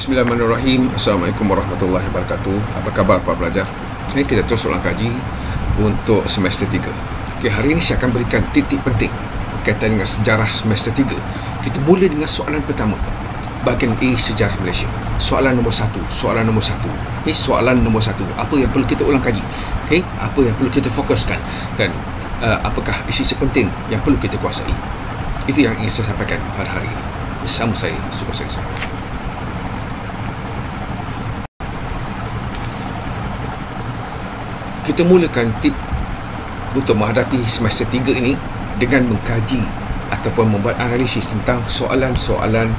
Bismillahirrahmanirrahim. Assalamualaikum warahmatullahi wabarakatuh. Apa khabar para pelajar? Ini kita terus ulang kaji untuk semester 3. Okay, hari ini saya akan berikan titik penting berkaitan dengan sejarah semester 3. Kita mula dengan soalan pertama, bahagian A, sejarah Malaysia. Soalan nombor 1. Ini soalan nombor 1. Apa yang perlu kita ulang kaji? Okay, apa yang perlu kita fokuskan? Dan apakah isi-isi penting yang perlu kita kuasai? Itu yang ingin saya sampaikan pada hari ini bersama saya, Sukur Seksa. Kita mulakan tip untuk menghadapi semester 3 ini dengan mengkaji ataupun membuat analisis tentang soalan-soalan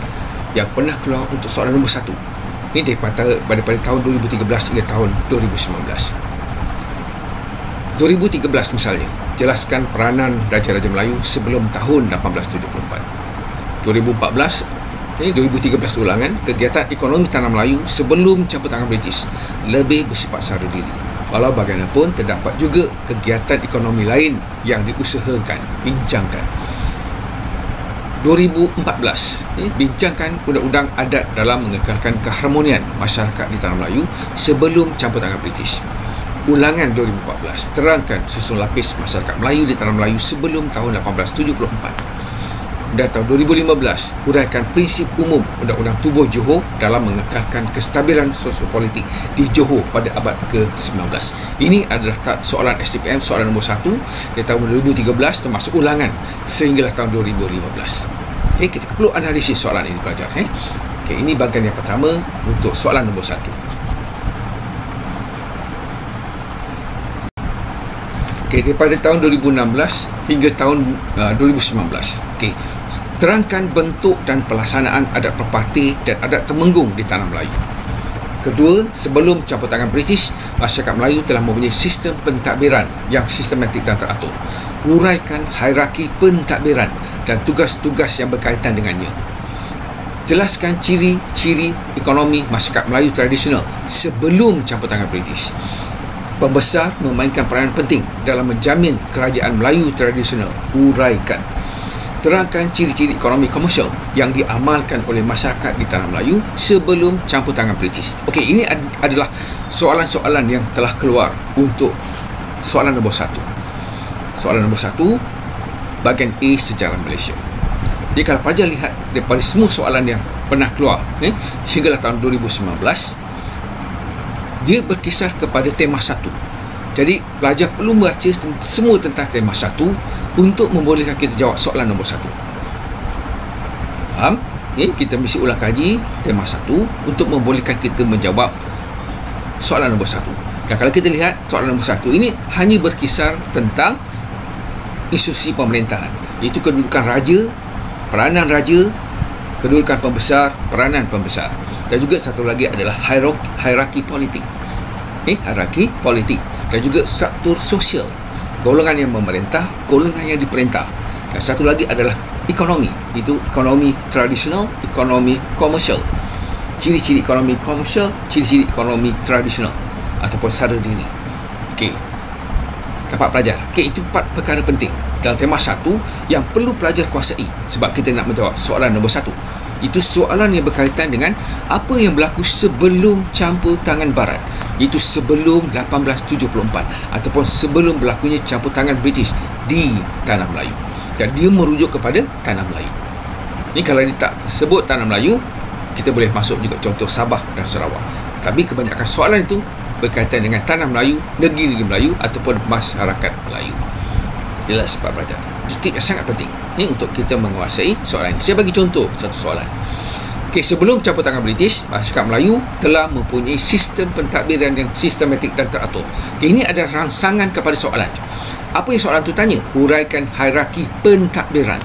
yang pernah keluar untuk soalan nombor 1. Ini daripada tahun 2013 hingga tahun 2019. 2013 misalnya, jelaskan peranan Raja-Raja Melayu sebelum tahun 1874. 2014, ini 2013 ulangan, kegiatan ekonomi tanah Melayu sebelum campur tangan British lebih bersifat sara diri. Walau bagaimanapun, terdapat juga kegiatan ekonomi lain yang diusahakan, bincangkan. 2014, bincangkan undang-undang adat dalam mengekalkan keharmonian masyarakat di tanah Melayu sebelum campur tangan British. Ulangan 2014, terangkan susun lapis masyarakat Melayu di tanah Melayu sebelum tahun 1874. Dan tahun 2015, huraikan prinsip umum Undang-Undang Tubuh Johor dalam mengekalkan kestabilan sosiopolitik di Johor pada abad ke-19. Ini adalah soalan STPM, soalan nombor 1 di tahun 2013, termasuk ulangan sehinggalah tahun 2015. Okay, kita perlu analisis soalan ini, pelajar. Okay, ini bahagian yang pertama untuk soalan nombor 1. Okay, daripada tahun 2016 hingga tahun 2019. Okay, terangkan bentuk dan pelaksanaan adat perpati dan adat temenggung di tanah Melayu. Kedua, sebelum campur tangan British, masyarakat Melayu telah mempunyai sistem pentadbiran yang sistematik dan teratur. Huraikan hierarki pentadbiran dan tugas-tugas yang berkaitan dengannya. Jelaskan ciri-ciri ekonomi masyarakat Melayu tradisional sebelum campur tangan British. Pembesar memainkan peranan penting dalam menjamin kerajaan Melayu tradisional. Huraikan. Terangkan ciri-ciri ekonomi komersial yang diamalkan oleh masyarakat di tanah Melayu sebelum campur tangan British. Okey, ini adalah soalan-soalan yang telah keluar untuk soalan nombor 1. Soalan nombor 1, bahagian A, sejarah Malaysia. Jadi kalau pelajar lihat daripada semua soalan yang pernah keluar hinggalah tahun 2019, dia berkisar kepada tema 1. Jadi pelajar perlu membaca semua tentang tema 1 untuk membolehkan kita jawab soalan nombor 1. Faham? Kita mesti ulang kaji tema 1 untuk membolehkan kita menjawab soalan nombor 1. Dan kalau kita lihat soalan nombor 1 ini hanya berkisar tentang institusi pemerintahan, iaitu kedudukan raja, peranan raja, kedudukan pembesar, peranan pembesar. Dan juga satu lagi adalah hierarki politik. Hierarki politik. Dan juga struktur sosial, golongan yang memerintah, golongan yang diperintah. Dan satu lagi adalah ekonomi, itu ekonomi tradisional, ekonomi komersial. Ciri-ciri ekonomi komersial, ciri-ciri ekonomi tradisional ataupun sara diri. Okey, dapat pelajar. Okey, itu 4 perkara penting dalam tema 1 yang perlu pelajar kuasai sebab kita nak menjawab soalan nombor 1. Itu soalan yang berkaitan dengan apa yang berlaku sebelum campur tangan Barat, iaitu sebelum 1874 ataupun sebelum berlakunya campur tangan British di tanah Melayu. Dan dia merujuk kepada tanah Melayu. Ini kalau dia tak sebut tanah Melayu, kita boleh masuk juga contoh Sabah dan Sarawak. Tapi kebanyakan soalan itu berkaitan dengan tanah Melayu, negeri Melayu ataupun masyarakat Melayu. Jelas sebab pelajar. Itu tip yang sangat penting. Ini untuk kita menguasai soalan ini. Saya bagi contoh satu soalan. Okey, sebelum campur tangan British, masyarakat Melayu telah mempunyai sistem pentadbiran yang sistematik dan teratur. Okey, ini adalah rangsangan kepada soalan. Apa yang soalan itu tanya? Huraikan hierarki pentadbiran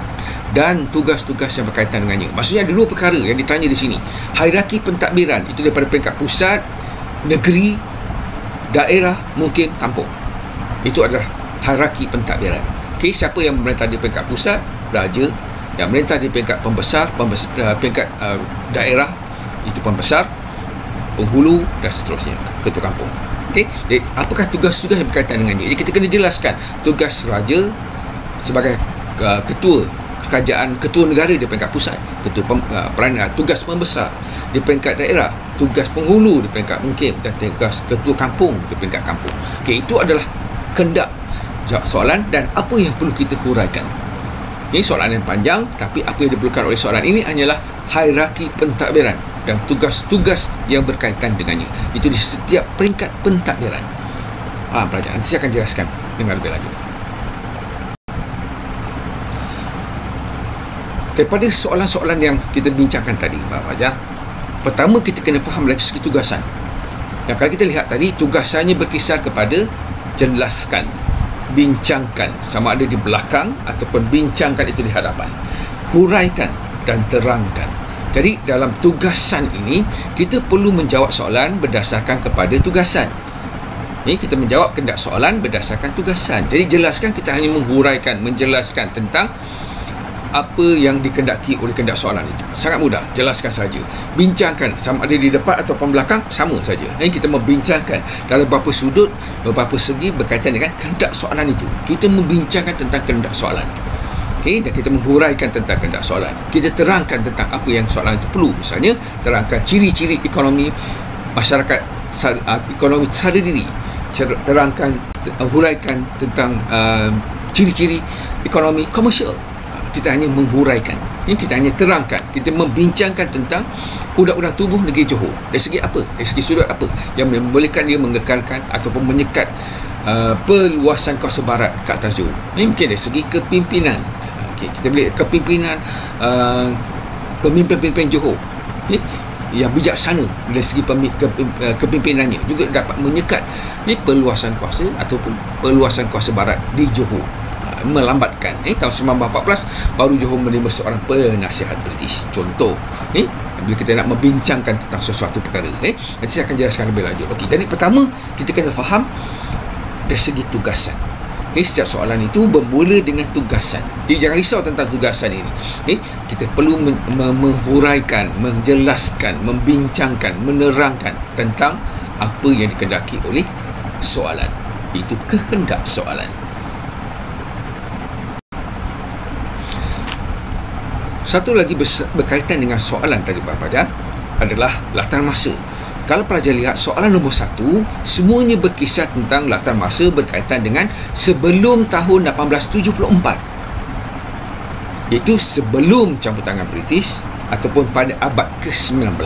dan tugas-tugas yang berkaitan dengannya. Maksudnya ada 2 perkara yang ditanya di sini. Hierarki pentadbiran itu daripada peringkat pusat, negeri, daerah, mungkin kampung. Itu adalah hierarki pentadbiran. Okey, siapa yang memerintah di peringkat pusat? Raja. Yang memerintah di peringkat peringkat daerah, itu pembesar, penghulu dan seterusnya, ketua kampung. Okey, jadi apakah tugas-tugas yang berkaitan dengan dia? Jadi kita kena jelaskan tugas raja sebagai ketua kerajaan ketua negara di peringkat pusat, peranan tugas membesar di peringkat daerah, tugas penghulu di peringkat mungkin, dan tugas ketua kampung di peringkat kampung. Okey, itu adalah kehendak jawab soalan dan apa yang perlu kita huraikan. Ini soalan yang panjang, tapi apa yang diperlukan oleh soalan ini hanyalah hierarki pentadbiran dan tugas-tugas yang berkaitan dengannya. Itu di setiap peringkat pentadbiran. Pelajar, nanti saya akan jelaskan dengan lebih lanjut. Daripada soalan-soalan yang kita bincangkan tadi, Pak Fajar, pertama kita kena faham dari segi tugasan. Yang kalau kita lihat tadi, tugasannya berkisar kepada jelaskan, bincangkan, sama ada di belakang ataupun bincangkan itu di hadapan, huraikan dan terangkan. Jadi dalam tugasan ini, kita perlu menjawab soalan berdasarkan kepada tugasan. Ini kita menjawab kehendak soalan berdasarkan tugasan. Jadi jelaskan, kita hanya menghuraikan, menjelaskan tentang apa yang dikehendaki oleh kehendak soalan itu. Sangat mudah, jelaskan saja. Bincangkan, sama ada di depan ataupun belakang, sama saja. Ini kita membincangkan dalam beberapa sudut, beberapa segi berkaitan dengan kehendak soalan itu. Kita membincangkan tentang kehendak soalan. Okay, dan kita menghuraikan tentang kehendak soalan. Kita terangkan tentang apa yang soalan itu perlu. Misalnya, terangkan ciri-ciri ekonomi masyarakat, ekonomi sadar diri. Terangkan, huraikan tentang ciri-ciri ekonomi komersial. Kita hanya menghuraikan, kita hanya terangkan, kita membincangkan tentang undang-undang tubuh negeri Johor. Dari segi apa? Dari segi sudut apa yang membolehkan dia mengekalkan ataupun menyekat perluasan kawasan barat ke atas Johor. Ini mungkin dari segi kepimpinan. Kita boleh kepimpinan pemimpin-pemimpin Johor yang bijaksana dari segi kepimpinannya juga dapat menyekat perluasan kuasa ataupun perluasan kuasa barat di Johor. Melambatkan. Tahun 1914 baru Johor menerima seorang penasihat British. Contoh, bila kita nak membincangkan tentang sesuatu perkara, nanti saya akan jelaskan lebih lanjut. Okey, dari pertama kita kena faham dari segi tugasan. Setiap soalan itu bermula dengan tugasan. Jadi jangan risau tentang tugasan ini. Kita perlu menghuraikan, menjelaskan, membincangkan, menerangkan tentang apa yang dikehendaki oleh soalan. Itu kehendak soalan. Satu lagi berkaitan dengan soalan tadi, Pak Fajar, adalah latar masa. Kalau pelajar lihat soalan nombor 1, semuanya berkisar tentang latar masa berkaitan dengan sebelum tahun 1874. Iaitu sebelum campur tangan British ataupun pada abad ke-19.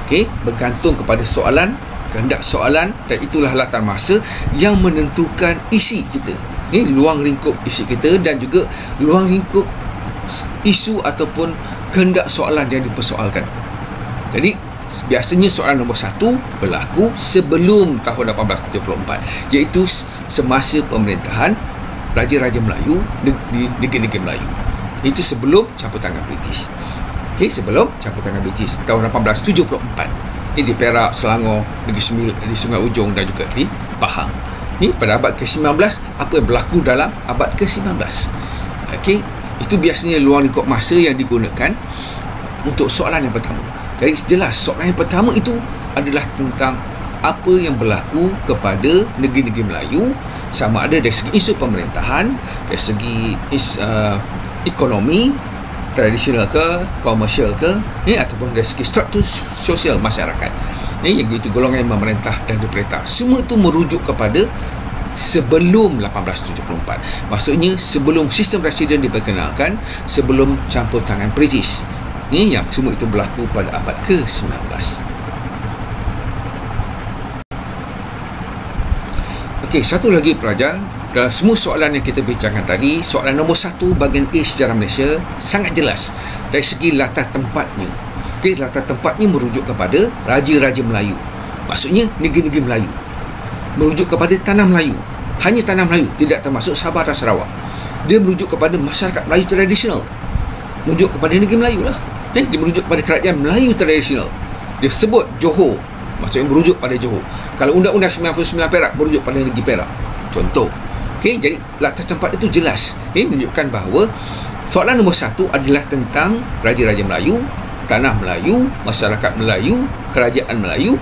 Okey, bergantung kepada soalan, kehendak soalan, dan itulah latar masa yang menentukan isi kita. Ini luang lingkup isi kita dan juga luang lingkup isu ataupun kehendak soalan yang dipersoalkan. Jadi biasanya soalan nombor 1 berlaku sebelum tahun 1874, iaitu semasa pemerintahan Raja-Raja Melayu di negeri-negeri Melayu. Itu sebelum campur tangan British. Okey, sebelum campur tangan British tahun 1874. Ini di Perak, Selangor, Negeri Sembil, di Sungai Ujong dan juga di Pahang. Ini pada abad ke-19, apa yang berlaku dalam abad ke-19. Okey, itu biasanya luang lingkup masa yang digunakan untuk soalan yang pertama. Jadi jelas soalan yang pertama itu adalah tentang apa yang berlaku kepada negeri-negeri Melayu, sama ada dari segi isu pemerintahan, dari segi ekonomi tradisional ke, komersial ke, ataupun dari segi struktur sosial masyarakat. Yang itu golongan yang memerintah dan diperintah. Semua itu merujuk kepada sebelum 1874. Maksudnya sebelum sistem presiden diperkenalkan, sebelum campur tangan British. Yang semua itu berlaku pada abad ke-19. Okey, satu lagi pelajar, dalam semua soalan yang kita bincangkan tadi, soalan nombor 1 bahagian A sejarah Malaysia sangat jelas dari segi latar tempatnya. Okey, latar tempatnya merujuk kepada Raja-Raja Melayu. Maksudnya negeri-negeri Melayu. Merujuk kepada tanah Melayu. Hanya tanah Melayu, tidak termasuk Sabah dan Sarawak. Dia merujuk kepada masyarakat Melayu tradisional. Merujuk kepada negeri Melayu lah. Dia merujuk kepada kerajaan Melayu tradisional. Dia sebut Johor, maksudnya merujuk pada Johor. Kalau Undang-Undang 99 Perak, merujuk pada negeri Perak. Contoh. Okey, jadi latar tempat itu jelas. Menunjukkan bahawa soalan nombor 1 adalah tentang Raja-Raja Melayu, tanah Melayu, masyarakat Melayu, kerajaan Melayu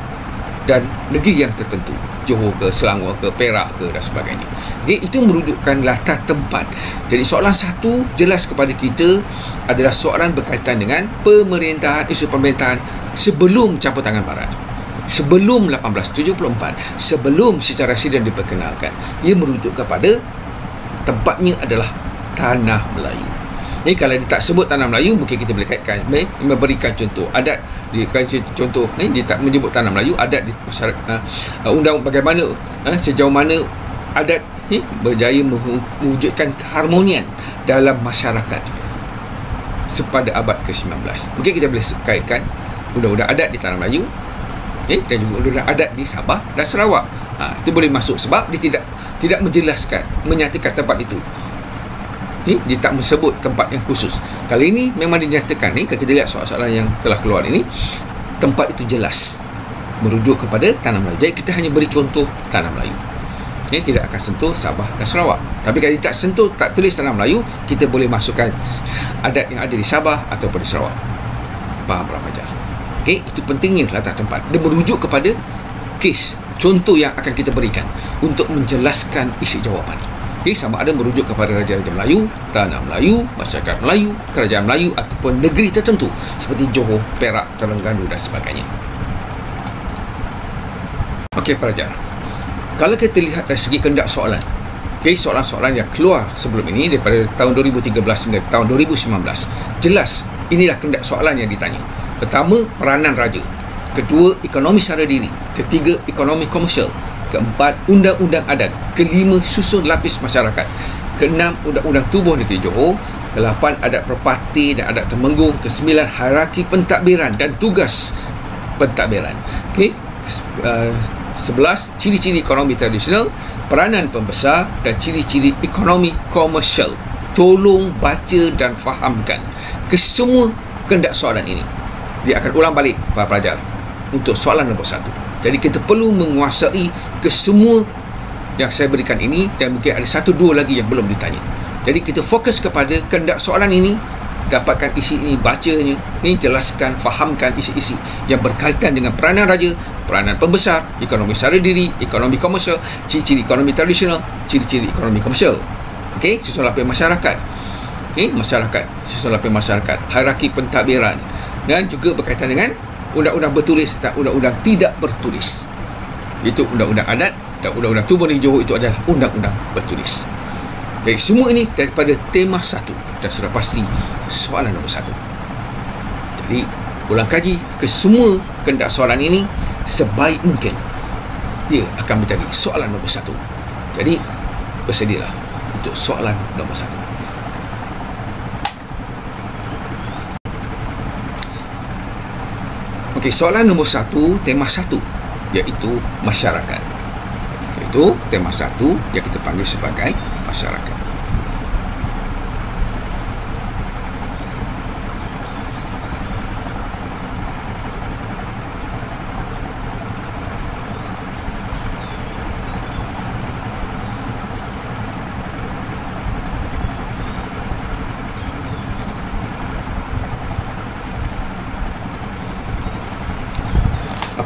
dan negeri yang tertentu. Johor ke, Selangor ke, Perak ke dan sebagainya. Okay, itu merujukkan latar tempat. Jadi soalan 1 jelas kepada kita adalah soalan berkaitan dengan pemerintahan, isu pemerintahan sebelum campur tangan Barat, sebelum 1874, sebelum secara residen diperkenalkan. Ia merujuk kepada tempatnya adalah Tanah Melayu. Ini kalau dia tak sebut Tanah Melayu, mungkin kita boleh kaitkan, memberikan contoh adat. Contoh ni dia tak menyebut Tanah Melayu, adat di masyarakat, undang bagaimana, sejauh mana adat ni berjaya mewujudkan keharmonian dalam masyarakat sepada abad ke-19. Mungkin kita boleh kaitkan undang-undang adat di Tanah Melayu dan juga undang-undang adat di Sabah dan Sarawak. Itu boleh masuk sebab dia tidak menjelaskan, menyatakan tempat itu. Dia tak sebut tempat yang khusus. Kali ini memang dinyatakan ni, kalau kita lihat soalan-soalan yang telah keluar ini, tempat itu jelas merujuk kepada Tanah Melayu. Jadi kita hanya beri contoh Tanah Melayu. Ini tidak akan sentuh Sabah dan Sarawak. Tapi kalau tak sentuh, tak tulis Tanah Melayu, kita boleh masukkan adat yang ada di Sabah ataupun di Sarawak. Faham berapa jar? Okey, itu pentingnya latar tempat. Dia merujuk kepada kes, contoh yang akan kita berikan untuk menjelaskan isi jawapan. Sama ada merujuk kepada Raja-Raja Melayu, Tanah Melayu, Masyarakat Melayu, Kerajaan Melayu ataupun negeri tertentu seperti Johor, Perak, Terengganu dan sebagainya. Okey pelajar, kalau kita lihat dari segi kehendak soalan, soalan-soalan yang keluar sebelum ini daripada tahun 2013 hingga tahun 2019, jelas inilah kehendak soalan yang ditanya. Pertama, peranan raja. Kedua, ekonomi sara diri. Ketiga, ekonomi komersial. Keempat, undang-undang adat. Kelima, susun lapis masyarakat. Keenam, undang-undang tubuh negeri Johor. Kelapan, adat perpati dan adat temenggung. Kesembilan, hierarki pentadbiran dan tugas pentadbiran. Okey. 11, ciri-ciri ekonomi tradisional, peranan pembesar dan ciri-ciri ekonomi komersial. Tolong baca dan fahamkan kesemua kehendak soalan ini. Dia akan ulang balik para pelajar untuk soalan nombor 1. Jadi kita perlu menguasai kesemua yang saya berikan ini, dan mungkin ada 1-2 lagi yang belum ditanya. Jadi kita fokus kepada kehendak soalan ini, dapatkan isi ini, bacanya, ini jelaskan, fahamkan isi-isi yang berkaitan dengan peranan raja, peranan pembesar, ekonomi sara diri, ekonomi komersial, ciri-ciri ekonomi tradisional, ciri-ciri ekonomi komersial. Okey, susun lapis masyarakat. Masyarakat, susun lapis masyarakat, hierarki pentadbiran, dan juga berkaitan dengan undang-undang bertulis dan undang-undang tidak bertulis. Itu undang-undang adat dan undang-undang tubuh negeri Johor, itu adalah undang-undang bertulis. Jadi semua ini daripada tema 1 dan sudah pasti soalan nombor 1. Jadi ulang kaji ke semua kehendak soalan ini sebaik mungkin. Dia akan menjadi soalan nombor 1. Jadi bersedialah untuk soalan nombor 1. Okey, soalan nombor 1, tema 1, iaitu masyarakat. Itu tema 1 yang kita panggil sebagai masyarakat.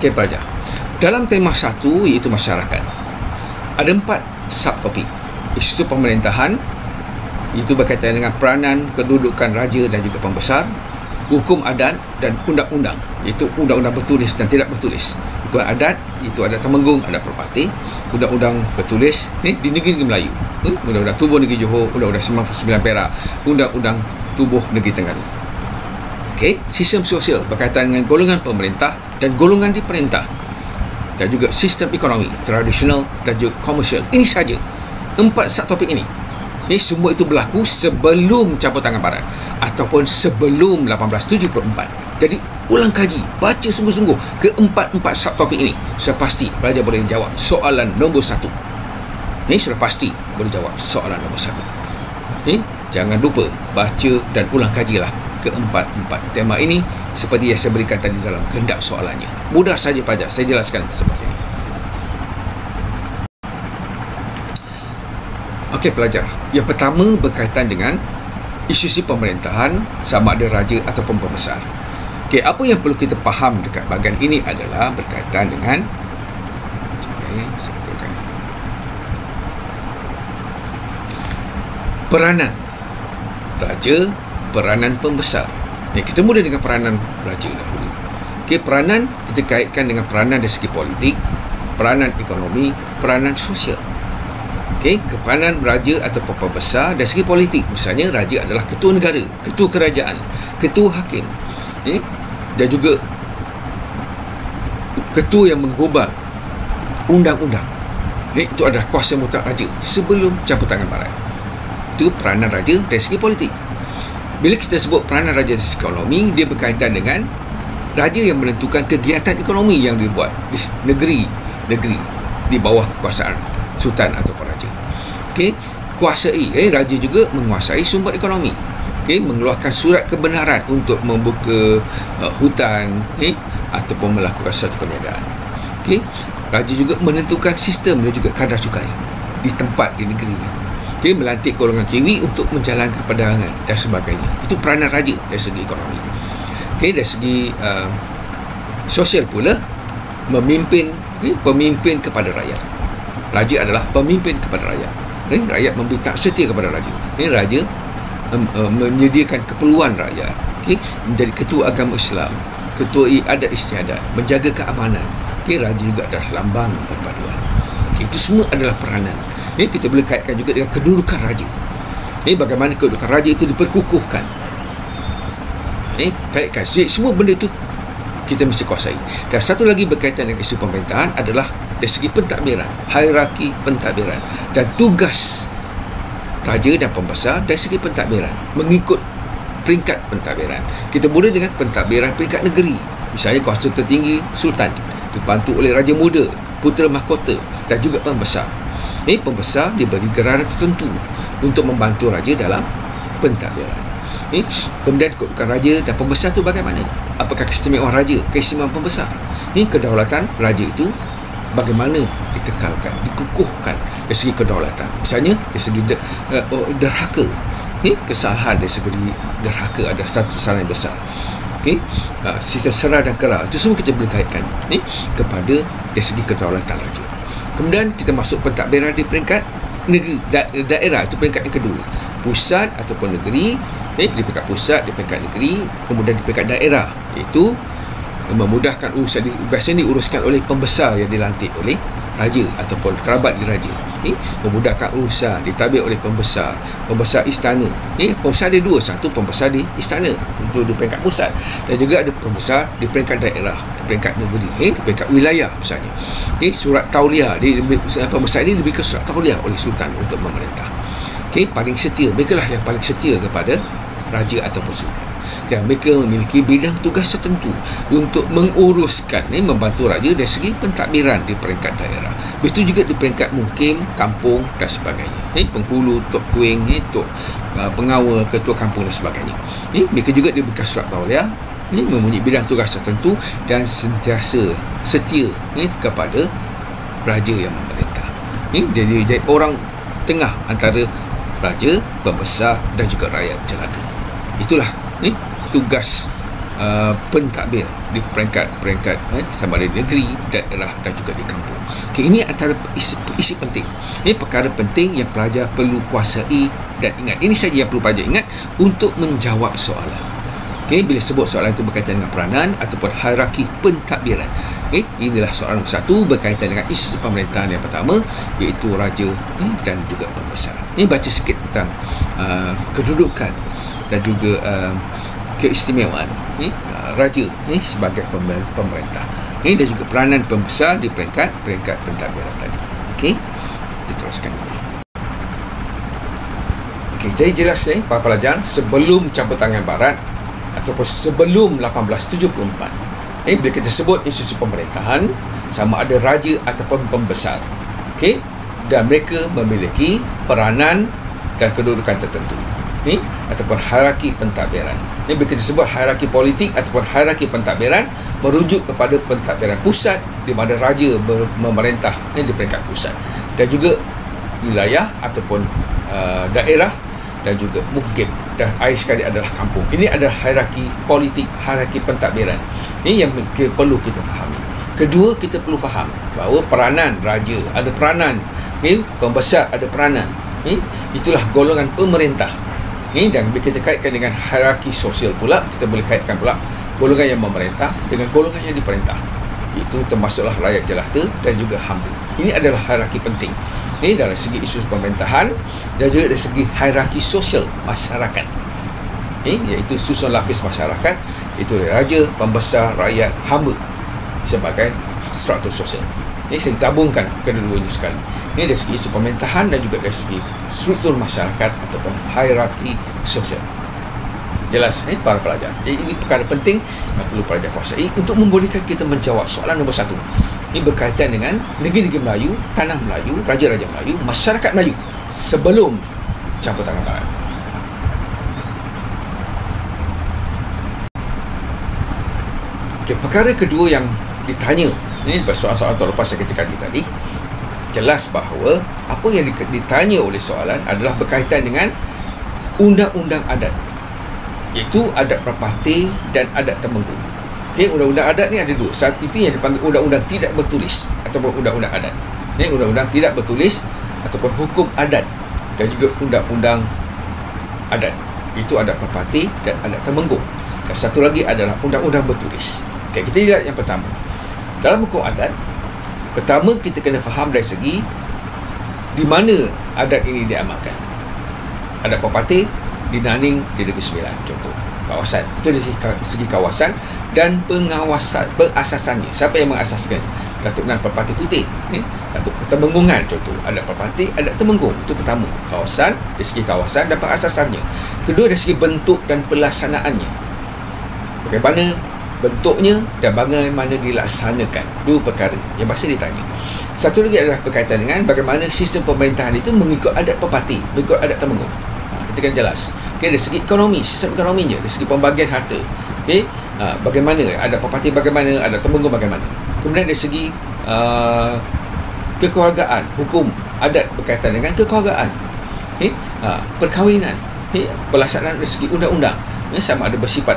Okey pelajar, dalam tema 1 iaitu masyarakat, ada 4 subtopik. Isu pemerintahan, itu berkaitan dengan peranan, kedudukan raja dan juga pembesar. Hukum adat dan undang-undang, iaitu undang-undang bertulis dan tidak bertulis. Hukum adat, itu adat temenggung, adat perpati. Undang-undang bertulis di negeri Melayu, undang-undang tubuh negeri Johor, undang-undang 99 Perak, undang-undang tubuh negeri Terengganu. Okey, sistem sosial berkaitan dengan golongan pemerintah dan golongan diperintah, dan juga sistem ekonomi tradisional dan juga komersial. Ini saja 4 subtopik ini. Ini semua itu berlaku sebelum campur tangan Barat ataupun sebelum 1874. Jadi ulang kaji, baca sungguh-sungguh ke 4 subtopik ini. Sudah pasti pelajar boleh jawab soalan nombor 1. Ini sudah pasti boleh jawab soalan nombor 1. Jangan lupa baca dan ulang kajilah ke-4 tema ini seperti yang saya berikan tadi dalam kehendak soalannya. Mudah saja pelajar, saya jelaskan seperti ini. Okey pelajar, yang pertama berkaitan dengan isu pemerintahan, sama ada raja ataupun pembesar. Okey, apa yang perlu kita faham dekat bahagian ini adalah berkaitan dengan Saya betulkan. Peranan raja, peranan pembesar. Kita mula dengan peranan raja dahulu. Peranan kita kaitkan dengan peranan dari segi politik, peranan ekonomi, peranan sosial. Peranan raja atau pembesar dari segi politik, misalnya raja adalah ketua negara, ketua kerajaan, ketua hakim, dan juga ketua yang menggubal undang-undang. Itu adalah kuasa mutlak raja sebelum campur tangan barat. Itu peranan raja dari segi politik. Bila kita sebut peranan raja dari segi ekonomi, dia berkaitan dengan raja yang menentukan kegiatan ekonomi yang dibuat di negeri di bawah kekuasaan sultan atau raja. Kuasai, raja juga menguasai sumber ekonomi. Mengeluarkan surat kebenaran untuk membuka hutan ataupun melakukan satu perniagaan. Raja juga menentukan sistem dan juga kadar cukai di tempat di negerinya. Melantik golongan kiwi untuk menjalankan perdagangan dan sebagainya. Itu peranan raja dari segi ekonomi. Dari segi sosial pula, pemimpin kepada rakyat. Raja adalah pemimpin kepada rakyat. Rakyat memberi tak setia kepada raja. Raja menyediakan keperluan rakyat. Menjadi ketua agama Islam, ketua adat istiadat, menjaga keamanan. Raja juga adalah lambang perpaduan. Itu semua adalah peranan. Kita boleh kaitkan juga dengan kedudukan raja. Bagaimana kedudukan raja itu diperkukuhkan. Kaitkan semua benda itu kita mesti kuasai. Dan satu lagi berkaitan dengan isu pemerintahan adalah dari segi pentadbiran, hierarki pentadbiran dan tugas raja dan pembesar dari segi pentadbiran mengikut peringkat pentadbiran. Kita mula dengan pentadbiran peringkat negeri. Misalnya kuasa tertinggi sultan dibantu oleh raja muda, putera mahkota dan juga pembesar. Pembesar diberi geraran tertentu untuk membantu raja dalam pentadbiran. Kemudian kedudukan raja dan pembesar itu bagaimana? Apakah keistimewaan raja, keistimewaan pembesar? Kedaulatan raja itu bagaimana dikekalkan, dikukuhkan dari segi kedaulatan. Misalnya dari segi derhaka, kesalahan dari segi derhaka ada satu kesalahan yang besar. Sistem serah dan kera, itu semua kita boleh kaitkan kepada dari segi kedaulatan raja. Kemudian kita masuk pentadbiran di peringkat negeri, daerah, itu peringkat yang kedua. Pusat ataupun negeri, di peringkat pusat, di peringkat negeri, kemudian di peringkat daerah, iaitu memudahkan urusan. Biasanya diuruskan oleh pembesar yang dilantik oleh raja ataupun kerabat di raja. Memudahkan urusan, ditadbir oleh pembesar istana. Pembesar ada dua, satu pembesar di istana untuk di peringkat pusat, dan juga ada pembesar di peringkat daerah, di peringkat negeri, di peringkat wilayah misalnya. Surat tauliah, pembesar ini diberikan surat tauliah oleh sultan untuk memerintah. Paling setia, mereka lah yang paling setia kepada raja ataupun sultan. Mereka memiliki bidang tugas tertentu untuk menguruskan, membantu raja dari segi pentadbiran di peringkat daerah. Begitu juga di peringkat mukim, kampung dan sebagainya. Penghulu, tok kuing, tok pengawal, ketua kampung dan sebagainya. Mereka juga diberikan surat tauliah, mempunyai bidang tugas tertentu dan sentiasa setia kepada raja yang memerintah. Jadi orang tengah antara raja, pembesar dan juga rakyat jelata. Itulah tugas pentadbir di peringkat-peringkat sama ada di negeri, daerah dan juga di kampung. Ini antara isi penting. Ini perkara penting yang pelajar perlu kuasai dan ingat. Ini saja yang perlu pelajar ingat untuk menjawab soalan. Bila sebut soalan itu berkaitan dengan peranan ataupun hierarki pentadbiran. Inilah soalan nombor 1 berkaitan dengan isu pemerintahan yang pertama, iaitu raja dan juga pembesar. Baca sikit tentang kedudukan dan juga keistimewaan raja sebagai pemerintah dan juga peranan pembesar di peringkat pentadbiran tadi. Kita teruskan ini. Jadi jelas para pelajar, sebelum campur tangan barat ataupun sebelum 1874, bila kita sebut institusi pemerintahan, sama ada raja ataupun pembesar, dan mereka memiliki peranan dan kedudukan tertentu ataupun hierarki pentadbiran. Bila kita sebut hierarki politik ataupun hierarki pentadbiran, merujuk kepada pentadbiran pusat di mana raja memerintah di peringkat pusat, dan juga wilayah ataupun daerah dan juga mukim, dan akhir sekali adalah kampung. Ini adalah hierarki politik, hierarki pentadbiran. Ini yang perlu kita fahami. Kedua, kita perlu faham bahawa peranan raja ada peranan, pembesar ada peranan, itulah golongan pemerintah. Dan bila kita kaitkan dengan hierarki sosial pula, kita boleh kaitkan pula golongan yang memerintah dengan golongan yang diperintah. Itu termasuklah rakyat jelata dan juga hamba. Ini adalah hierarki penting dari segi isu pemerintahan dan juga dari segi hierarki sosial masyarakat, iaitu susun lapis masyarakat, itu raja, pembesar, rakyat, hamba sebagai struktur sosial. Ini saya gabungkan kedua-duanya sekali. Ini dari segi isu pemerintahan dan juga dari segi struktur masyarakat ataupun hierarki sosial. Jelas para pelajar. Ini perkara penting yang perlu pelajar kuasai untuk membolehkan kita menjawab soalan nombor 1. Ini berkaitan dengan negeri-negeri Melayu, tanah Melayu, raja-raja Melayu, masyarakat Melayu sebelum campur tangan Barat. Okey, perkara kedua yang ditanya, ini soalan-soalan terlepas yang kita kaji tadi, jelas bahawa apa yang ditanya oleh soalan adalah berkaitan dengan undang-undang adat, iaitu adat Perapati dan adat Temenggung. Okey, undang-undang adat ni ada dua. Satu itu yang dipanggil undang-undang tidak bertulis ataupun undang-undang adat. Ini undang-undang tidak bertulis ataupun hukum adat dan juga undang-undang adat. Itu adat Perapati dan adat Temenggung. Dan satu lagi adalah undang-undang bertulis. Okey, kita lihat yang pertama. Dalam hukum adat, pertama kita kena faham dari segi di mana adat ini diamalkan. Adat Perapati di Naning, di Negeri Sembilan, contoh kawasan. Itu dari segi kawasan dan pengawasan, pengasasannya. Siapa yang mengasaskan? Datuk Nan Perapati Putih, Datuk Temenggungan, contoh adat Perapati, adat Temenggung. Itu pertama, kawasan, dari segi kawasan dan pengasasannya. Kedua, dari segi bentuk dan pelaksanaannya, bagaimana bentuknya dan bagaimana dilaksanakan. Dua perkara yang biasa ditanya. Satu lagi adalah berkaitan dengan bagaimana sistem pemerintahan itu mengikut adat Perapati, mengikut adat Temenggung. Kita kan jelas. Dari segi ekonomi, sistem ekonominya, dari segi pembagian harta, bagaimana ada Perapati, bagaimana ada Temenggung, bagaimana. Kemudian dari segi kekeluargaan, hukum adat berkaitan dengan kekeluargaan, perkahwinan, pelaksanaan dari segi undang-undang, sama ada bersifat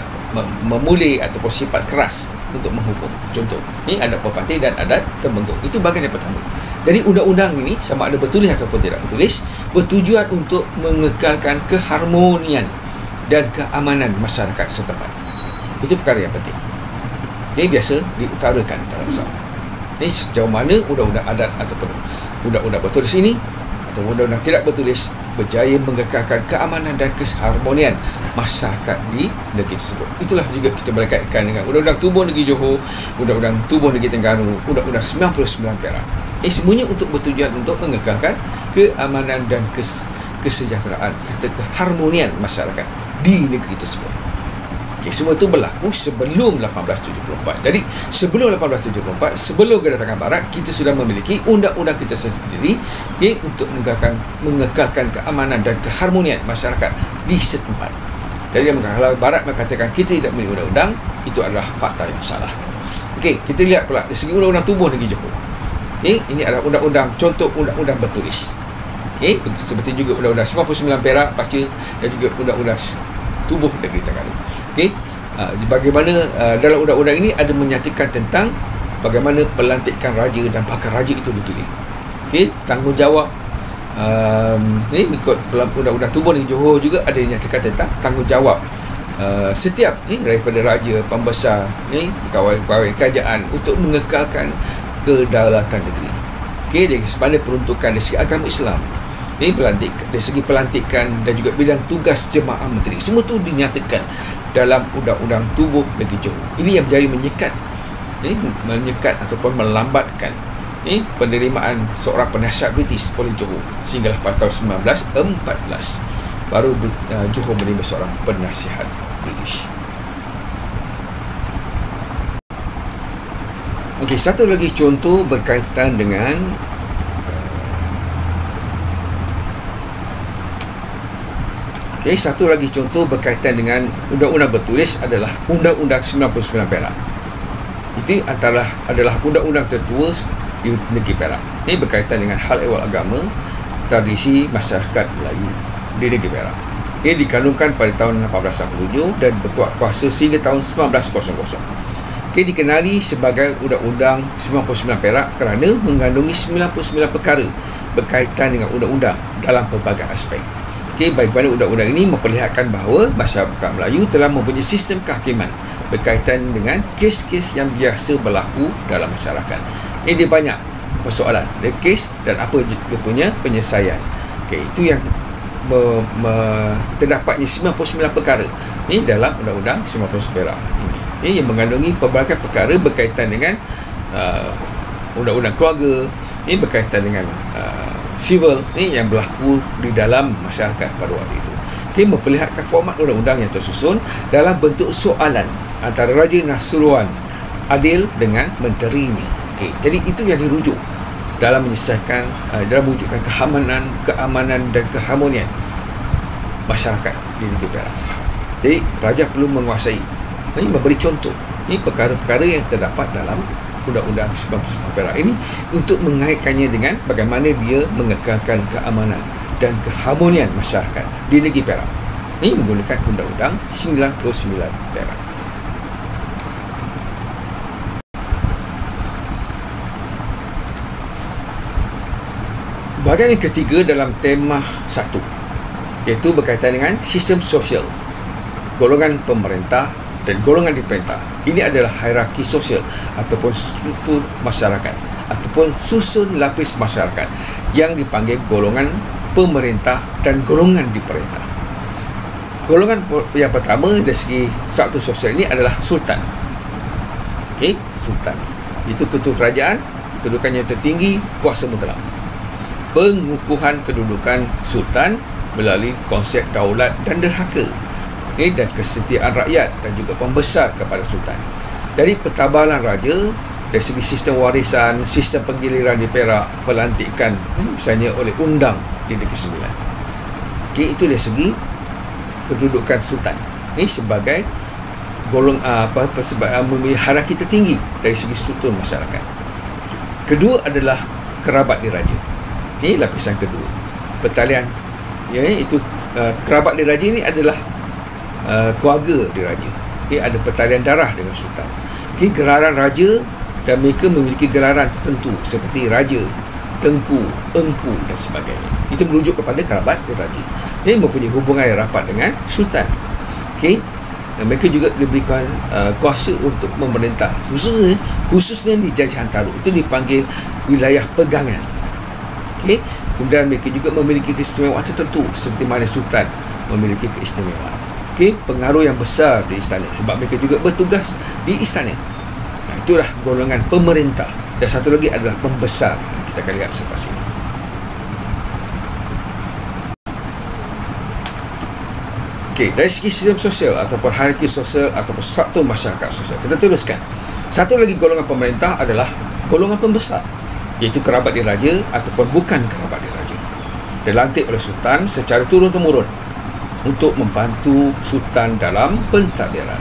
memulih ataupun sifat keras untuk menghukum. Contoh, ini adat Perapati dan adat Temenggung. Itu bahagian yang pertama. Jadi undang-undang ini sama ada bertulis ataupun tidak bertulis, bertujuan untuk mengekalkan keharmonian dan keamanan masyarakat setempat. Itu perkara yang penting. Jadi biasa diutarakan dalam soalan. Ini sejauh mana undang-undang adat ataupun undang-undang bertulis ini atau undang-undang tidak bertulis berjaya mengekalkan keamanan dan keharmonian masyarakat di negeri tersebut. Itulah juga kita boleh kaitkan dengan Undang-Undang Tubuh Negeri Johor, Undang-Undang Tubuh Negeri Terengganu, Undang-Undang 99 Perak. Semuanya untuk bertujuan untuk mengekalkan keamanan dan kesejahteraan serta keharmonian masyarakat di negeri tersebut. Okay, semua itu berlaku sebelum 1874. Jadi sebelum 1874, sebelum kedatangan Barat, kita sudah memiliki undang-undang kita sendiri, untuk mengekalkan keamanan dan keharmonian masyarakat di setempat. Jadi kalau Barat mengatakan kita tidak memiliki undang-undang, itu adalah fakta yang salah. Okey, kita lihat pula dari segi undang-undang tubuh negeri Johor. Ini adalah undang-undang, contoh undang-undang bertulis. Seperti juga undang-undang 99 Perak baca dan juga undang-undang tubuh negeri Terengganu. Bagaimana dalam undang-undang ini ada menyatakan tentang bagaimana pelantikan raja dan bakal raja itu dipilih. Tanggungjawab ikut undang-undang tubuh negeri Johor juga ada menyatakan tentang tanggungjawab setiap daripada raja, pembesar, pegawai kerajaan untuk mengekalkan kedaulatan negeri. Dari sepanjang peruntukan dari segi agama Islam, dari segi pelantikan dan juga bidang tugas jemaah menteri, semua itu dinyatakan dalam undang-undang tubuh negeri Johor. Ini yang berjaya menyekat ataupun melambatkan penerimaan seorang penasihat British oleh Johor sehinggalah pada tahun 1914 baru Johor menerima seorang penasihat British. Okey, satu lagi contoh berkaitan dengan satu lagi contoh berkaitan dengan undang-undang bertulis adalah Undang-Undang 99 Perak. Itu adalah undang-undang tertua di negeri Perak. Ini berkaitan dengan hal ehwal agama, tradisi masyarakat Melayu di negeri Perak. Ia dikanunkan pada tahun 1887 dan berkuat kuasa sehingga tahun 1900. dikenali sebagai Undang-Undang 99 Perak kerana mengandungi 99 perkara berkaitan dengan undang-undang dalam pelbagai aspek. Baik mana undang-undang ini memperlihatkan bahawa masyarakat Melayu telah mempunyai sistem kehakiman berkaitan dengan kes-kes yang biasa berlaku dalam masyarakat. Dia banyak persoalan, dia kes dan apa dia punya penyelesaian. Itu yang terdapatnya 99 perkara ini dalam Undang-Undang 99 Perak ini, yang mengandungi pelbagai perkara berkaitan dengan undang-undang keluarga, ini berkaitan dengan civil ni yang berlaku di dalam masyarakat pada waktu itu. Memperlihatkan format undang-undang yang tersusun dalam bentuk soalan antara Raja Nasruan Adil dengan menterinya. Jadi itu yang dirujuk dalam menyelesaikan, dalam mewujudkan keamanan dan keharmonian masyarakat di negeri Perak. Jadi pelajar perlu menguasai, memberi contoh perkara-perkara yang terdapat dalam Undang-Undang 99 Perak ini untuk mengaitkannya dengan bagaimana dia mengekalkan keamanan dan keharmonian masyarakat di negeri Perak. Ini menggunakan Undang-Undang 99 Perak. Bahagian yang ketiga dalam tema 1, iaitu berkaitan dengan sistem sosial, golongan pemerintah dan golongan diperintah. Ini adalah hierarki sosial ataupun struktur masyarakat ataupun susun lapis masyarakat yang dipanggil golongan pemerintah dan golongan diperintah. Golongan yang pertama dari segi struktur sosial ini adalah sultan. Sultan itu ketua kerajaan, kedudukannya tertinggi, kuasa mutlak. Pengukuhan kedudukan sultan melalui konsep daulat dan derhaka, dan kesetiaan rakyat dan juga pembesar kepada sultan. Jadi pertabalan raja dari segi sistem warisan, sistem penggiliran di Perak, pelantikan misalnya oleh undang di Negeri Sembilan. Itu dari segi kedudukan sultan. Ini sebagai memiliki hierarki tertinggi dari segi struktur masyarakat. Kedua adalah kerabat diraja. Ini lapisan kedua. Pertalian itu kerabat diraja ini adalah keluarga diraja. Ada pertalian darah dengan sultan. Gelaran raja, dan mereka memiliki gelaran tertentu seperti raja, tengku, engku dan sebagainya. Itu merujuk kepada kerabat diraja. Ini mempunyai hubungan yang rapat dengan sultan. Mereka juga diberikan kuasa untuk memerintah, khususnya di Jajian Taru. Itu dipanggil wilayah pegangan. Kemudian mereka juga memiliki keistimewaan tertentu seperti mana sultan memiliki keistimewaan. Pengaruh yang besar di istana sebab mereka juga bertugas di istana. Itulah golongan pemerintah. Dan satu lagi adalah pembesar. Kita akan lihat selepas ini. Dari segi sistem sosial ataupun hierarki sosial ataupun struktur masyarakat sosial, kita teruskan. Satu lagi golongan pemerintah adalah golongan pembesar, iaitu kerabat diraja ataupun bukan kerabat diraja. Dilantik oleh sultan secara turun-temurun untuk membantu sultan dalam pentadbiran.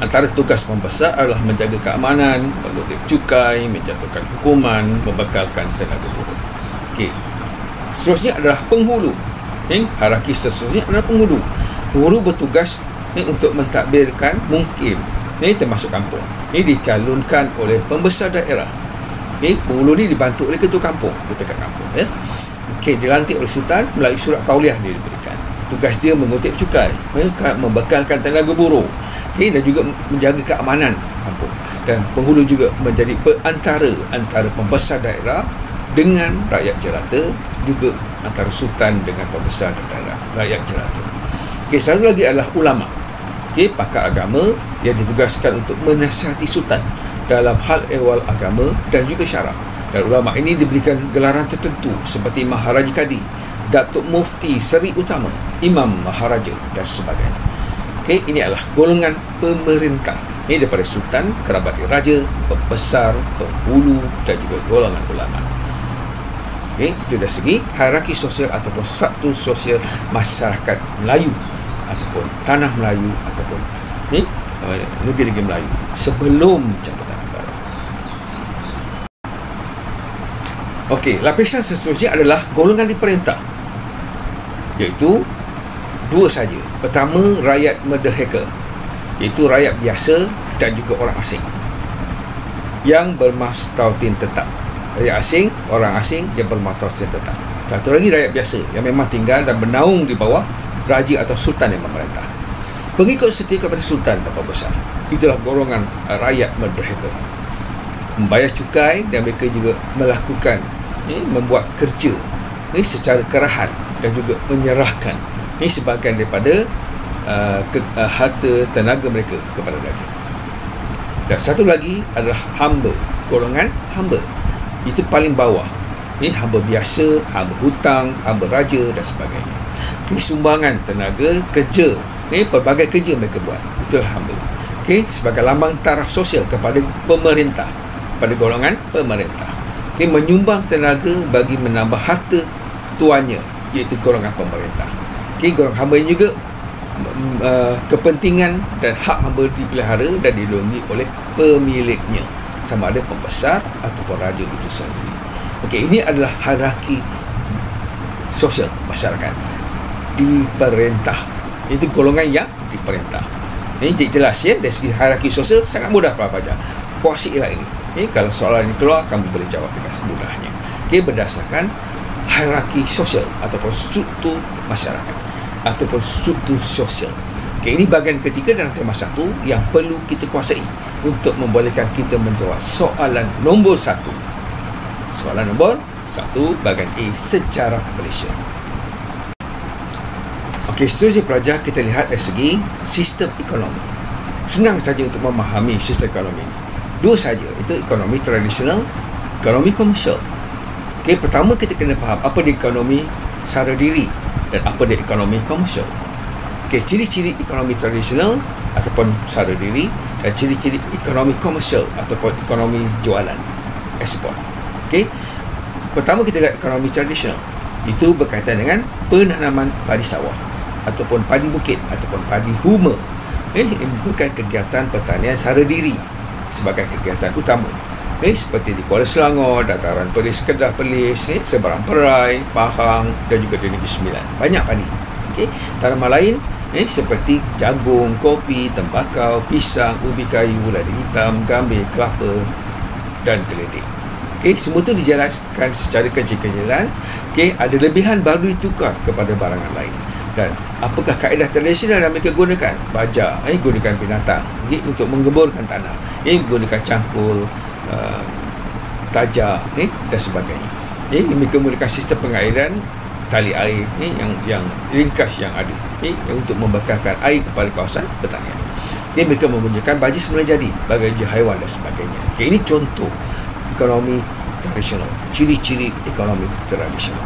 Antara tugas pembesar adalah menjaga keamanan, mengutip cukai, menjatuhkan hukuman, membekalkan tenaga buruh. Seterusnya adalah penghulu. Hierarki seterusnya adalah penghulu. Penghulu bertugas untuk mentadbirkan mukim, termasuk kampung. Ini dicalonkan oleh pembesar daerah. Penghulu ini dibantu oleh ketua kampung, DPK kampung. Dilantik oleh sultan melalui surat tauliah dia diberikan. Tugas dia mengutip cukai, membekalkan tenaga buruh, dan juga menjaga keamanan kampung. Dan penghulu juga menjadi perantara antara pembesar daerah dengan rakyat jelata, juga antara sultan dengan pembesar daerah rakyat jelata. Satu lagi adalah ulama. Pakar agama yang ditugaskan untuk menasihati sultan dalam hal ehwal agama dan juga syarak. Dan ulama ini diberikan gelaran tertentu seperti Maharaja Kadi, Datuk Mufti Seri Utama, Imam Maharaja dan sebagainya. Ini adalah golongan pemerintah. Ini daripada sultan, kerabat diraja, pembesar, penghulu dan juga golongan ulama. Itu dari segi hierarki sosial ataupun struktur sosial masyarakat Melayu ataupun tanah Melayu ataupun negeri-negeri Melayu sebelum Jabatan Negara. Lapisan seterusnya adalah golongan diperintah, iaitu dua saja. Pertama, rakyat menderhaka, iaitu rakyat biasa dan juga orang asing. yang bermastautin tetap. Rakyat asing, orang asing yang bermastautin tetap. Satu lagi rakyat biasa yang memang tinggal dan bernaung di bawah raja atau sultan yang memerintah. Pengikut setia kepada sultan dan pembesar. Itulah golongan rakyat merdeka. Membayar cukai dan mereka juga melakukan membuat kerja secara kerahan dan juga menyerahkan sebahagian daripada harta tenaga mereka kepada raja. Dan satu lagi adalah hamba, golongan hamba. Itu paling bawah. Hamba biasa, hamba hutang, hamba raja dan sebagainya. Sumbangan tenaga kerja, pelbagai kerja mereka buat. Itulah hamba. Sebagai lambang taraf sosial kepada pemerintah, pada golongan pemerintah. Menyumbang tenaga bagi menambah harta tuannya, iaitu golongan pemerintah. Golongan hamba ini juga kepentingan dan hak hamba dipelihara dan dilindungi oleh pemiliknya, sama ada pembesar ataupun raja itu sendiri. Ini adalah hierarki sosial masyarakat diperintah. Itu golongan yang diperintah. Ini jelas ya, dari segi hierarki sosial sangat mudah pelajar. Kuasailah ini. Kalau soalan ini keluar, kamu boleh jawab dengan semudahnya. Berdasarkan hierarki sosial ataupun struktur masyarakat ataupun struktur sosial. Ini bahagian ketiga dalam tema 1 yang perlu kita kuasai untuk membolehkan kita menjawab soalan nombor 1. Soalan nombor 1 bahagian A, sejarah Malaysia. Seterusnya pelajar, kita lihat dari segi sistem ekonomi. Senang saja untuk memahami sistem ekonomi ini. Dua saja, itu ekonomi tradisional, ekonomi komersial. Pertama kita kena faham apa dia ekonomi sara diri dan apa dia ekonomi komersial. Ciri-ciri ekonomi tradisional ataupun sara diri dan ciri-ciri ekonomi komersial ataupun ekonomi jualan, ekspor. Pertama kita lihat ekonomi tradisional. Itu berkaitan dengan penanaman padi sawah ataupun padi bukit ataupun padi huma. Bukan kegiatan pertanian sara diri sebagai kegiatan utama. Seperti di Kuala Selangor, Dataran Perlis, Kedah Perlis, Seberang Perai, Pahang dan juga di Negeri Sembilan. Banyak padi. Tanaman lain seperti jagung, kopi, tembakau, pisang, ubi kayu, lada hitam, gambir, kelapa dan keledai. Semua itu dijelaskan secara kecil-kecilan. Ada lebihan baru ditukar kepada barangan lain. Dan apakah kaedah tradisional yang mereka gunakan? Baja, gunakan binatang untuk menggemburkan tanah, gunakan cangkul, tajak dan sebagainya. Mereka menggunakan sistem pengairan tali air yang ringkas yang ada untuk membekalkan air kepada kawasan pertanian. Mereka menggunakan baju semula jadi, bagi haiwan dan sebagainya. Ini contoh ekonomi tradisional, ciri-ciri ekonomi tradisional.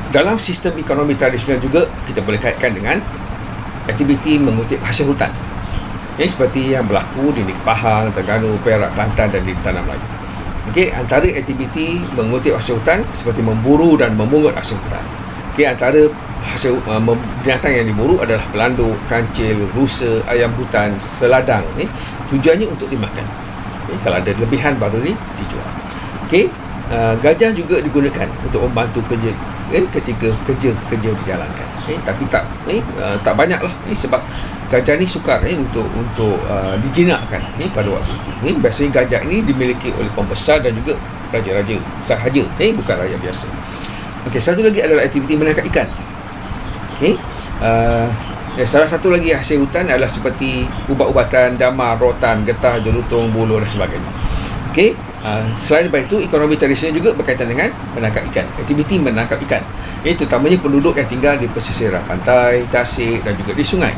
Dalam sistem ekonomi tradisional juga kita boleh kaitkan dengan aktiviti mengutip hasil hutan. Seperti yang berlaku di Negeri Pahang, Terengganu, Perak, Kelantan dan di Tanah Melayu. Antara aktiviti mengutip hasil hutan seperti memburu dan memungut hasil hutan. Antara hasil binatang yang diburu adalah pelanduk, kancil, rusa, ayam hutan, seladang. Tujuannya untuk dimakan. Kalau ada lebihan baru ni dijual. Gajah juga digunakan untuk membantu kerja ketika kerja dijalankan. Tapi tak banyak lah sebab gajah ni sukar untuk dijinakkan pada waktu itu. Biasanya gajah ini dimiliki oleh pembesar dan juga raja-raja sahaja, bukan rakyat biasa. Satu lagi adalah aktiviti menangkap ikan. Salah satu lagi hasil hutan adalah seperti ubat-ubatan, damar, rotan, getah, jelutong, buluh dan sebagainya. Selain daripada itu, ekonomi tradisional juga berkaitan dengan menangkap ikan, aktiviti menangkap ikan, terutamanya penduduk yang tinggal di pesisiran pantai, tasik dan juga di sungai.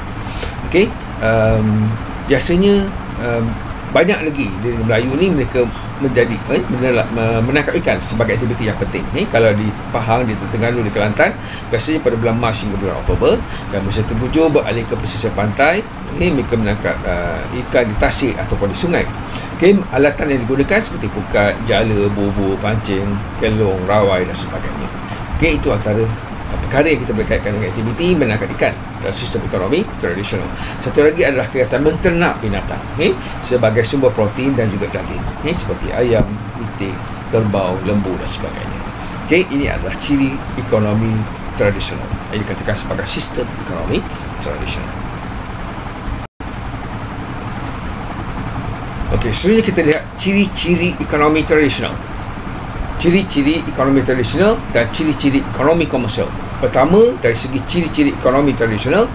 Biasanya banyak lagi di Melayu ni mereka menjadi menangkap ikan sebagai aktiviti yang penting. Kalau di Pahang, di Terengganu, di Kelantan, biasanya pada bulan Mac hingga bulan Oktober, dan musim tengguju beralih ke pesisir pantai, mereka menangkap ikan di tasik ataupun di sungai. Alatan yang digunakan seperti pukat, jala, bubu, pancing, kelong, rawai dan sebagainya. Itu antara perkara yang kita berkaitkan dengan aktiviti menangkap ikan dalam sistem ekonomi tradisional. Satu lagi adalah kegiatan menternak binatang sebagai sumber protein dan juga daging, seperti ayam, itik, kerbau, lembu dan sebagainya. Ini adalah ciri ekonomi tradisional. yang dikatakan sebagai sistem ekonomi tradisional. Okey, seterusnya kita lihat ciri-ciri ekonomi tradisional. Ciri-ciri ekonomi tradisional dan ciri-ciri ekonomi komersial. Pertama, dari segi ciri-ciri ekonomi tradisional,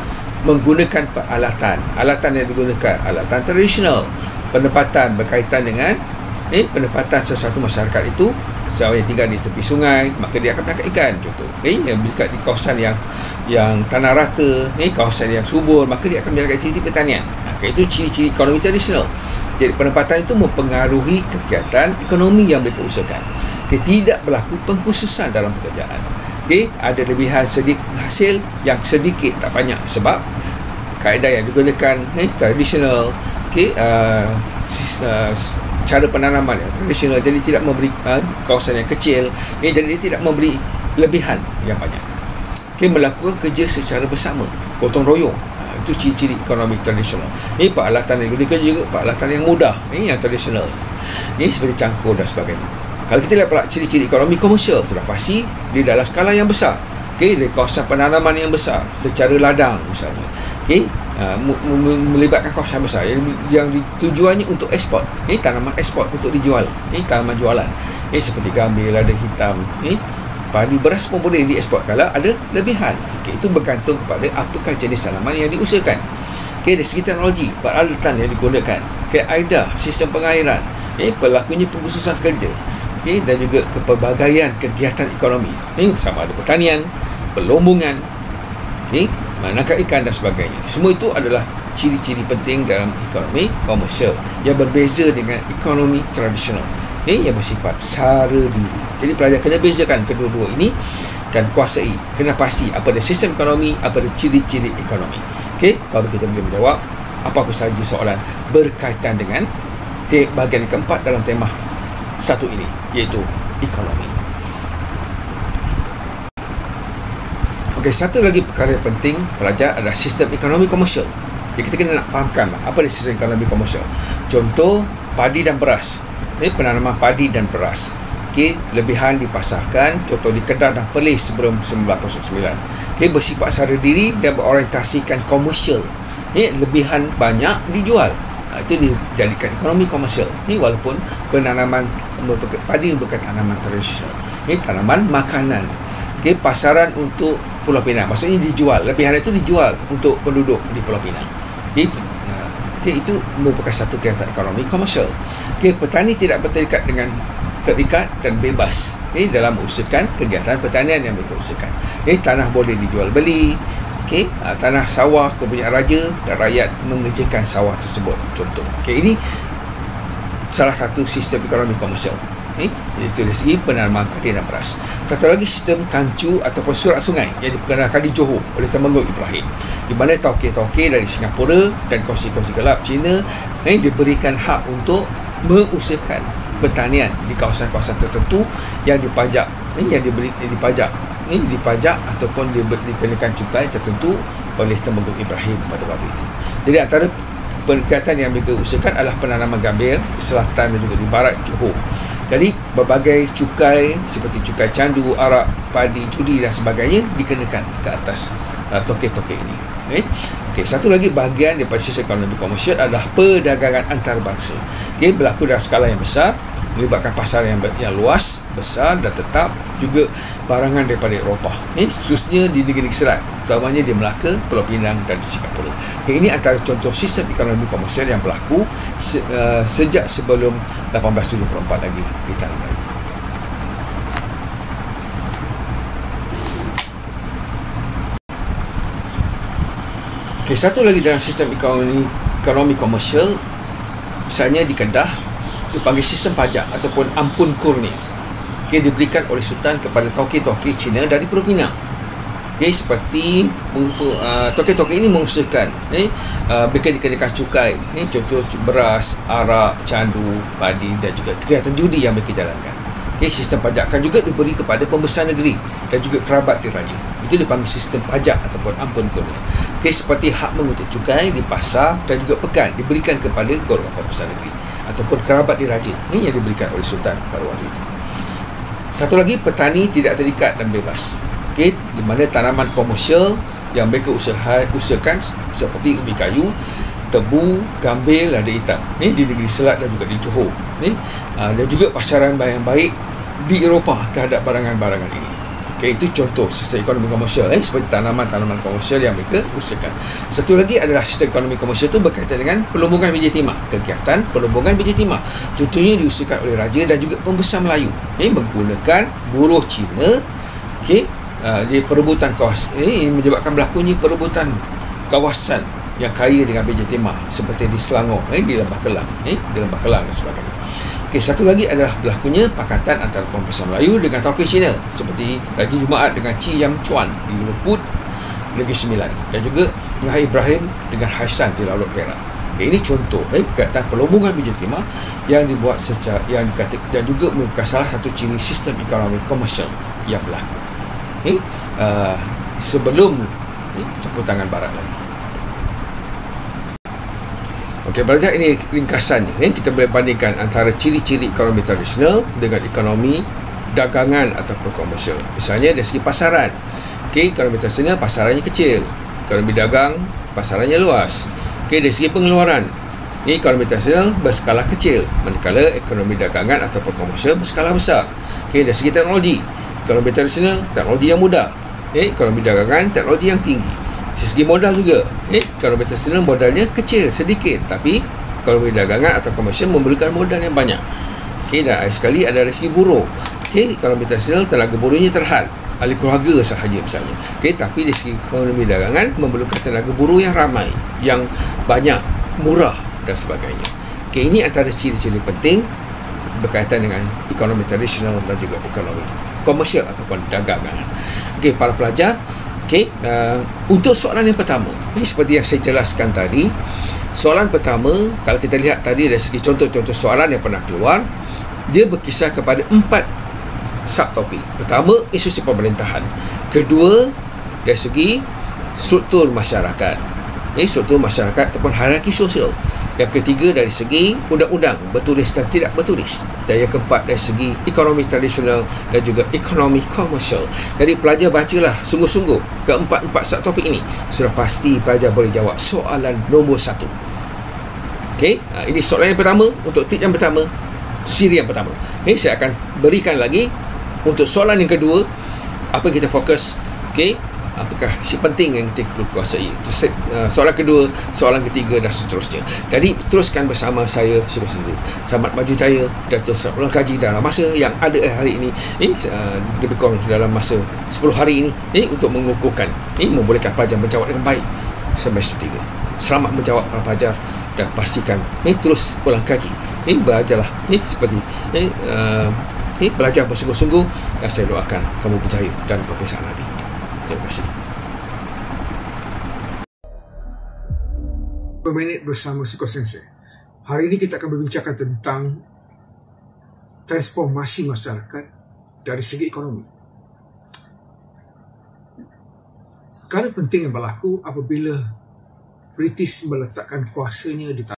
menggunakan peralatan. Alatan yang digunakan, alatan tradisional. Penempatan berkaitan dengan penempatan sesuatu masyarakat itu. Siapa yang tinggal di tepi sungai, maka dia akan menangkap ikan, contoh. Yang dekat di kawasan yang tanah rata, kawasan yang subur, maka dia akan menjaga ciri-ciri pertanian. Itu ciri-ciri ekonomi tradisional. Jadi penempatan itu mempengaruhi kegiatan ekonomi yang mereka usahakan. Tidak berlaku pengkhususan dalam pekerjaan. Ada lebihan hasil yang sedikit tak banyak sebab kaedah yang digunakan tradisional, cara penanaman yang tradisional, jadi tidak memberi kawasan yang kecil, jadi dia tidak memberi lebihan yang banyak. Melakukan kerja secara bersama, gotong royong. Itu ciri-ciri ekonomi tradisional. Peralatan yang digunakan juga peralatan yang mudah, yang tradisional, seperti cangkul dan sebagainya. Kalau kita lihat pula ciri-ciri ekonomi komersial, sudah pasti di dalam skala yang besar, dari kawasan penanaman yang besar secara ladang misalnya, melibatkan kawasan besar yang tujuannya untuk ekspor, tanaman ekspor untuk dijual, tanaman jualan, seperti gambir, lada hitam, padi, beras pun boleh diekspor kalau ada lebihan. Itu bergantung kepada apakah jenis tanaman yang diusahakan. Dari segi teknologi, peralatan yang digunakan, kaedah sistem pengairan, berlakunya pengkhususan kerja, dan juga kepelbagaian kegiatan ekonomi, sama ada pertanian, perlombongan, menangkap ikan dan sebagainya. Semua itu adalah ciri-ciri penting dalam ekonomi komersial yang berbeza dengan ekonomi tradisional, yang bersifat sara diri. Jadi pelajar kena bezakan kedua-dua ini dan kuasai, kena pasti apa dia sistem ekonomi, apa dia ciri-ciri ekonomi. Baru kita boleh menjawab apa-apa sahaja soalan berkaitan dengan bahagian keempat dalam tema satu ini, iaitu ekonomi. Satu lagi perkara yang penting pelajar adalah sistem ekonomi komersial. Jadi kita kena nak fahamkan apa dia sistem ekonomi komersial. Contoh, padi dan beras. Penanaman padi dan beras, lebihan dipasarkan, contoh di Kedah dan Perlis sebelum 1909. Bersifat sara diri dan berorientasikan komersial. Lebihan banyak dijual. Itu dijadikan ekonomi komersial. Walaupun penanaman padi bukan tanaman tradisional, tanaman makanan. Pasaran untuk Pulau Pinang, maksudnya dijual, lebihan itu dijual untuk penduduk di Pulau Pinang. Itu merupakan satu kegiatan ekonomi komersial. Petani tidak terikat dan bebas dalam usahakan kegiatan pertanian yang mereka usahakan. Tanah boleh dijual beli, tanah sawah kepunyaan raja dan rakyat mengerjakan sawah tersebut, contoh. Ini salah satu sistem ekonomi komersial, iaitu dari segi penanaman padi dan beras. Satu lagi sistem kancu ataupun surat sungai yang diperkenalkan di Johor oleh Temenggung Ibrahim, di mana tauke-tauke dari Singapura dan kongsi-kongsi gelap Cina diberikan hak untuk mengusahakan pertanian di kawasan-kawasan tertentu yang dipajak, dipajak ataupun dikenakan cukai tertentu oleh Temenggung Ibrahim pada waktu itu. Jadi antara kegiatan yang mereka usahakan adalah penanaman gambir di selatan dan juga di barat Johor. Jadi berbagai cukai seperti cukai candu, arak, padi, judi dan sebagainya dikenakan ke atas toke-toke ini. Satu lagi bahagian daripada sistem ekonomi komersial adalah perdagangan antarabangsa. Berlaku dalam skala yang besar, melibatkan pasar yang luas, besar dan tetap, juga barangan daripada Eropah, khususnya di negeri selat, utamanya di Melaka, Pulau Pinang dan Singapura. Ini antara contoh sistem ekonomi komersial yang berlaku sejak sebelum 1874 lagi di Tanah Melayu. Satu lagi dalam sistem ekonomi komersial, misalnya di Kedah, dipanggil sistem pajak ataupun ampun kurnia. Diberikan oleh Sultan kepada toke-toke Cina dari Pulau Pinang. Seperti toke-toke ini mengusahakan mereka dikenakan cukai, contoh beras, arak, candu, padi dan juga kegiatan judi yang mereka jalankan. Sistem pajak akan juga diberi kepada pembesar negeri dan juga kerabat diraja. Itu dipanggil sistem pajak ataupun ampun kurnia. Seperti hak mengutuk cukai di pasar dan juga pekan diberikan kepada golongan pembesar negeri ataupun kerabat diraja, yang diberikan oleh Sultan pada waktu itu. Satu lagi, petani tidak terikat dan bebas. Okey, di mana tanaman komersial yang mereka usahakan seperti ubi kayu, tebu, gambil, lada hitam di negeri Selat dan juga di Johor dan juga pasaran yang baik di Eropah terhadap barangan-barangan ini. Okey, itu contoh sistem ekonomi komersial seperti tanaman-tanaman komersial yang mereka usahakan. Satu lagi adalah sistem ekonomi komersial itu berkaitan dengan pelumbungan biji timah, kegiatan pelumbungan biji timah. Contohnya diusahakan oleh raja dan juga pembesar Melayu menggunakan buruh Cina. Okey, di perebutan kawasan ini menyebabkan berlakunya perebutan kawasan yang kaya dengan biji timah seperti di Selangor, di Lembah Kelang, dan sebagainya. Okey, satu lagi adalah berlakunya pakatan antara pembesar Melayu dengan Tauke Cina seperti Raja Jumaat dengan Chi Yang Chuan di Luput Negeri Sembilan, dan juga Ngah Ibrahim dengan Haisan di Laut Perak. Okey, ini contoh perkataan pelumbungan biji timah yang dibuat secara dan juga merupakan salah satu ciri sistem ekonomi komersial yang berlaku sebelum campur tangan barat lagi. Okey, belajar ini ringkasannya. Kita boleh bandingkan antara ciri-ciri ekonomi tradisional dengan ekonomi dagangan ataupun komersial. Misalnya dari segi pasaran. Okey, ekonomi tradisional pasarannya kecil. Ekonomi dagang pasarannya luas. Okey, dari segi pengeluaran, ekonomi tradisional berskala kecil, manakala ekonomi dagangan ataupun komersial berskala besar. Okey, dari segi teknologi, ekonomi tradisional teknologi yang mudah. Ekonomi dagangan teknologi yang tinggi. Segi modal juga, ekonomi tradisional modalnya kecil sedikit, tapi ekonomi dagangan atau komersial memerlukan modal yang banyak. Okey, dan akhir sekali ada dari segi buruh. Okey, ekonomi tradisional tenaga buruhnya terhad, ahli keluarga sahaja misalnya. Okey, tapi dari segi ekonomi dagangan memerlukan tenaga buruh yang ramai, yang banyak, murah dan sebagainya. Okey, ini antara ciri-ciri penting berkaitan dengan ekonomi tradisional dan juga ekonomi komersial ataupun dagangan. Okey, para pelajar, untuk soalan yang pertama, ini seperti yang saya jelaskan tadi. Soalan pertama, kalau kita lihat tadi dari segi contoh-contoh soalan yang pernah keluar, dia berkisar kepada 4 subtopik. Pertama, institusi pemerintahan. Kedua, dari segi struktur masyarakat, struktur masyarakat ataupun hierarki sosial. Yang ketiga, dari segi undang-undang bertulis dan tidak bertulis. Dan yang keempat, dari segi ekonomi tradisional dan juga ekonomi komersial. Jadi pelajar bacalah sungguh-sungguh keempat-empat subtopik ini. Sudah pasti pelajar boleh jawab soalan nombor 1. Okey, ini soalan yang pertama. Untuk tip yang pertama, siri yang pertama. Saya akan berikan lagi untuk soalan yang kedua, apa yang kita fokus. Okey, apakah si penting yang kita kuasai. Soalan kedua, soalan ketiga dan seterusnya. Jadi teruskan bersama saya Samad Maju Jaya dan terus ulang kaji dalam masa yang ada hari ini, lebih kurang dalam masa 10 hari ini, untuk mengukuhkan, membolehkan pelajar menjawab dengan baik semester 3. Selamat menjawab para pelajar dan pastikan terus ulang kaji. Belajarlah seperti belajar bersungguh-sungguh, dan saya doakan kamu berjaya dan peperiksaan nanti. Terima kasih. Berminit bersama Siko Sensei. Hari ini kita akan berbincangkan tentang transformasi masyarakat dari segi ekonomi. Perkara penting yang berlaku apabila British meletakkan kuasanya di